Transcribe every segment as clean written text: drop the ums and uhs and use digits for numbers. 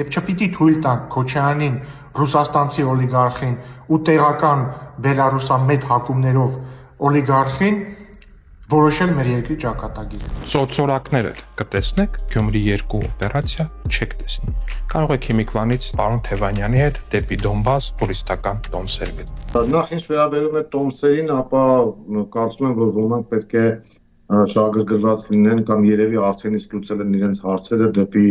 Եվ չպիտի թույլ տանք Քոչարյանին, ռուսաստանցի օլիգարխին ու տեղական բելարուսամետ հակումներով օլիգարխին որոշել մեր երկրի ճակատագիրը։ Ծոցորակները կտեսնեք, Գյումրի 2 օպերացիա չեք տեսնի։ Կարող եք հիմիկվանից պարոն Թևանյանի հետ դեպի Դոնբաս տուրիստական տոմսեր գտնել։ Նախ ինչ վերաբերում է տոմսերին, ապա կարծում եմ, որ ոմանք պետք է շահագրգռված լինեն կամ երևի արդեն իսկ լուծել են իրենց հարցերը դեպի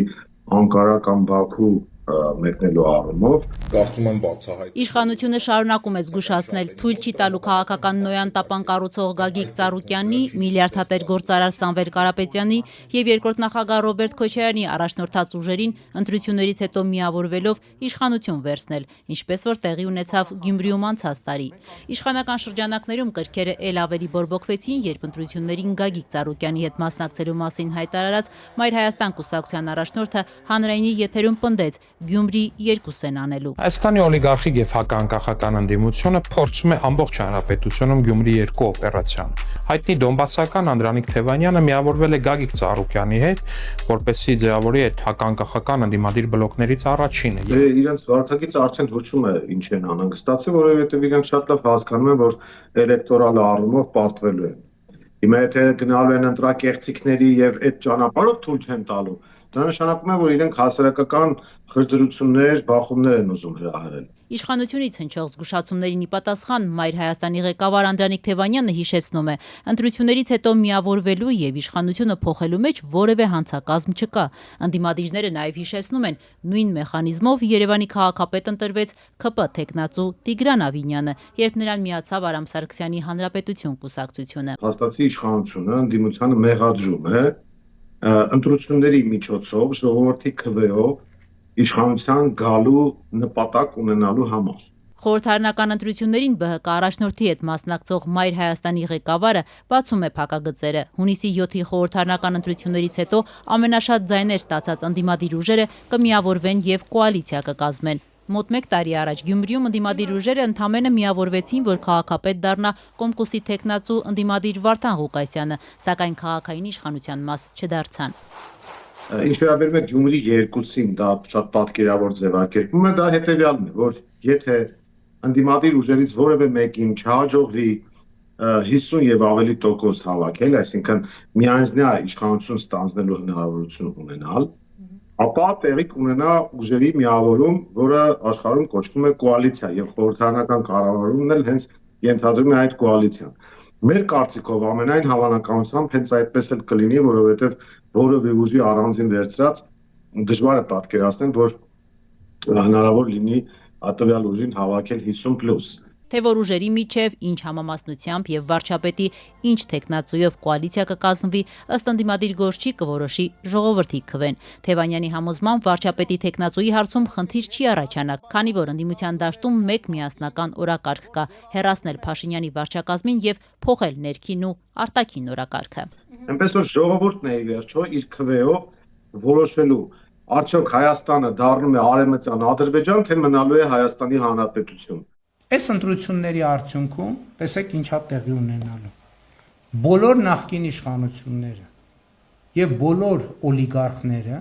Անկարա կամ Բաքու մեկնելու առումով, կարծում եմ բացահայտ։ Իշխանությունը շարունակում է զգուշացնել թույլ չի տալու քաղաքական նոյան տապան կառուցող Գագիկ Ծառուկյանի, միլիարդատեր գործարար Սամվել Կարապետյանի եւ երկրորդ նախագահ Ռոբերտ Քոչարյանի առաջնորդած ուժերին ընտրություններից հետո միավորվելով իշխանություն վերցնել, ինչպես որ տեղի ունեցավ Գյումրիում անցած տարի։ Իշխանական շրջանակներում կրքերը ել ավելի բորբոքվեցին, երբ ընտրություններին Գագիկ Ծառուկյանի հետ մասնակցելու մասին հայտարարած Մայր Հայաստան կուսակցության առաջնորդը հանրայինի եթերում պնդեց Գյումրի 2-ն անելու։ Հայաստանի օլիգարխիկ եւ հակաանկախական ընդդիմությունը փորձում է ամբողջ հանրապետությունում Գյումրի 2 օպերացիան։ Հայտնի դոնբասական Անդրանիկ Թևանյանը միավորվել է Գագիկ Ծառուկյանի հետ, որպեսզի ձևավորի այդ հակաանկախական ընդդիմադիր բլոկներից առաջինը։ Իրենց վարչակից արդեն հուշում է ինչ են անհանգստացել, որովհետեւ իրենք շատ լավ հասկանում են, որ էլեկտորալ առումով պարտվելու են։ Հիմա եթե գնալու են ընտրակեղծիքների եւ այդ ճանապարհով թույլ չեն տալու, դա նշանակում է, որ իրենք հասարակական խրձրություններ, բախումներ են ուզում հրահրել։ Իշխանությունից հնչող զգուշացումներին ի պատասխան Մայր Հայաստանի ղեկավար Անդրանիկ Թևանյանը հիշեցնում է, ընտրություններից հետո միավորվելու եւ իշխանությունը փոխելու մեջ որևէ հանցակազմ չկա։ Ընդդիմադիրները նաեւ հիշեցնում են, նույն մեխանիզմով Երևանի քաղաքապետ ընտրվեց ՔՊ թեկնածու Տիգրան Ավինյանը, երբ նրան միացավ Արամ Սարգսյանի Հանրապետություն կուսակցությունը։ Հաստատի իշխանությունը ընդդիմությանը մեղադրում է ընտրությունների միջոցով ժողովրդի քվեով իշխանության գալու նպատակ ունենալու համար։ Խորհրդարանական ընտրություններին ԲՀԿ առաջնորդի հետ մասնակցող Մայր Հայաստանի ղեկավարը բացում է փակագծերը։ Հունիսի 7-ի խորհրդարանական ընտրություններից հետո ամենաշատ ձայներ ստացած ընդդիմադիր ուժերը կմիավորվեն եւ կոալիցիա կկազմեն։ Մոտ 1 տարի առաջ Գյումրիում ընդդիմադիր ուժերը ընդամենը միավորվեցին, որ քաղաքապետ դառնա Կոմկուսի թեկնածու ընդդիմադիր Վարդան Ղուկասյանը, սակայն քաղաքային իշխանության մաս չդարձան։ Ինչ վերաբերում է Գյումրի 2-ին, դա շատ պատկերավոր ձևակերպում է, դա հետեւյալն է, որ եթե ընդդիմադիր ուժերից որևէ մեկին չհաջողվի 50 եւ ավելի տոկոս հավաքել, այսինքն միանձնյա իշխանություն ստանձնելու հնարավորություն ունենալ, ապա տեղի կունենա ուժերի միավորում, որը աշխարհում կոչվում է կոալիցիա եւ խորհրդարանական կառավարումն էլ հենց ենթադրում է այդ կոալիցիան։ Մեր կարծիքով ամենայն հավանականությամբ հենց այդպես էլ կլինի, որովհետեւ որևէ ուժի առանձին վերցրած դժվար է պատկերացնել, որ հնարավոր լինի ատվյալ ուժին հավաքել 50+։ Թե որ ուժերի միջև ինչ համամասնությամբ եւ վարչապետի ինչ թեկնածուով կոալիցիա կկազմվի, ըստ ընդդիմադիր գործչի կորոշի ժողովրդի քվեն։ Թևանյանի համոզմամբ վարչապետի թեկնածուի հարցում խնդիր չի առաջանա, քանի որ ընդդիմության դաշտում մեկ միասնական օրակարգ կա՝ հեռացնել Փաշինյանի վարչակազմին եւ փոխել ներքին ու արտաքին օրակարգը։ Այնպես որ ժողովուրդն է ի վերջո իր քվեով որոշելու արդյոք Հայաստանը դառնում է արևմտյան Ադրբեջան, թե մնալու է Հայաստանի Հանրապետություն։ Այս ընտրությունների արդյունքում տեսեք ինչա տեղի ունենալու։ Բոլոր նախկին իշխանությունները եւ բոլոր օլիգարխները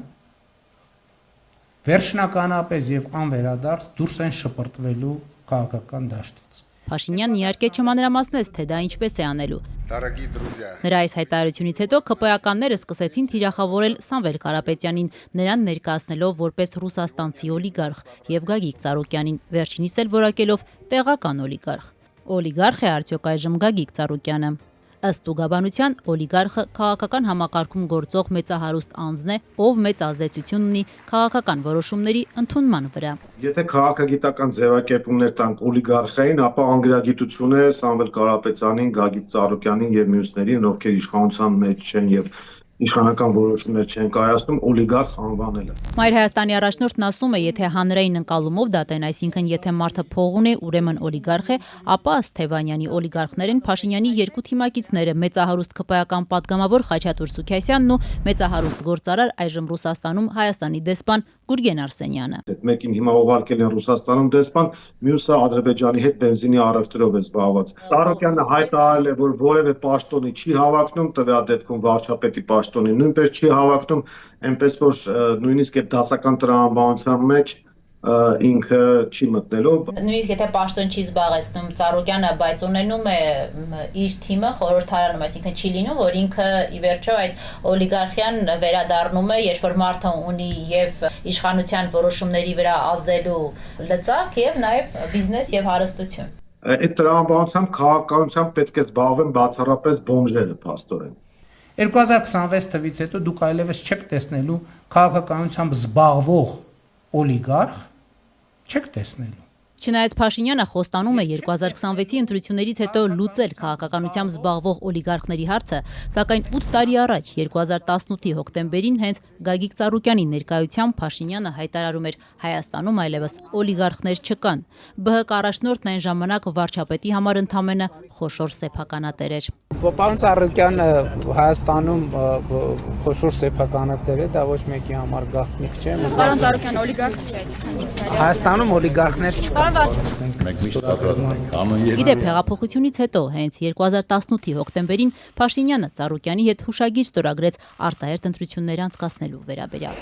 վերջնականապես եւ անվերադարձ դուրս են շպրտվելու քաղաքական դաշտից։ Փաշինյանն իհարկե չմանրամասնեց, թե դա ինչպես է անելու։ Նրա այս հայտարարությունից հետո ԿՊ-ականները սկսեցին թիրախավորել Սամվել Կարապետյանին, նրան ներկայացնելով որպես ռուսաստանցի օլիգարխ եւ Գագիկ Ծառուկյանին, վերջինիս էլ որակելով տեղական օլիգարխ։ Օլիգարխ է արդյոք այժմ Գագիկ Ծառուկյանը։ Ըստ ուղղաբանության օլիգարխը քաղաքական համակարգում գործող մեծահարուստ անձն է, ով մեծ ազդեցություն ունի քաղաքական որոշումների ընդունման վրա։ Եթե քաղաքագիտական ձևակերպումներ տանք օլիգարխային, ապա անգրագիտություն է Սամվել Կարապետյանին, Գագիկ Ծառուկյանին եւ մյուսներին, ովքեր իշխանության մեջ չեն եւ իշխանական որոշումներ չեն կայացնում, օլիգարխ անվանելը։ Մայր Հայաստանի առաջնորդն ասում է, եթե հանրային ընկալումով դատեն, այսինքն եթե մարդը փող ունի, ուրեմն օլիգարխ է, ապա ըստ Թևանյանի օլիգարխներ են Փաշինյանի երկու թիմակիցները՝ մեծահարուստ ԿՊ-ական падգամավոր Խաչատուր Սուքիասյանն ու մեծահարուստ գործարար այժմ Ռուսաստանում Հայաստանի դեսպան Գուրգեն Արսենյանը։ Մեկին հիմա ուղարկել են Ռուսաստանում դեսպան, մյուսը Ադրբեջանի հետ բենզինի առևտրով է զբաղված։ Ծառուկյանը հայտարարել է, որ որևէ պաշտոնի չի հավակնում, տվյալ դեպքում վարչապետի պաշտոնի փաստորեն նույնպես չի հավակնում, այնպես որ նույնիսկ այդ դասական տրամաբանության մեջ ինքը չի մտնելու։ Նույնիսկ եթե պաշտոն չի զբաղեցնում Ծառուկյանը, բայց ունենում է իր թիմը խորհրդարանում, այսինքն չի լինում, որ ինքը ի վերջո այդ օլիգարխիան վերադառնում է, երբ որ մարդը ունի եւ իշխանության որոշումների վրա ազդելու լծակ եւ նաեւ բիզնես եւ հարստություն։ Այդ տրամաբանությամբ քաղաքականությամբ պետք է զբաղվեն բացառապես բոմժերը փաստորեն։ 2026 թվից հետո դուք այլևս չեք տեսնելու քաղաքականությամբ զբաղվող օլիգարխ, չեք տեսնելու։ Չնայած Փաշինյանը խոստանում է 2026-ի ընտրություններից հետո լուծել քաղաքականությամբ զբաղվող օլիգարխների հարցը, սակայն 8 տարի առաջ 2018-ի հոկտեմբերին հենց Գագիկ Ծառուկյանի ներկայությամբ Փաշինյանը հայտարարում էր Հայաստանում այլևս օլիգարխներ չկան։ ԲՀԿ առաջնորդն այն ժամանակ վարչապետի համար ընդամենը խոշոր սեփականատեր էր։ Պարոն Ծառուկյանը Հայաստանում խոշոր սեփականատեր է, դա ոչ մեկի համար գաղտնիք չէ։ Պարոն Ծառուկյան օլիգարխ չէ, այսքան։ Հայաստանում օլիգարխներ չկան։ Իդեպ հեղափոխությունից հետո հենց 2018-ի հոկտեմբերին Փաշինյանը Ծառուկյանի հետ հուշագիր ստորագրեց արտահերթ ընտրություններ անցկացնելու վերաբերյալ։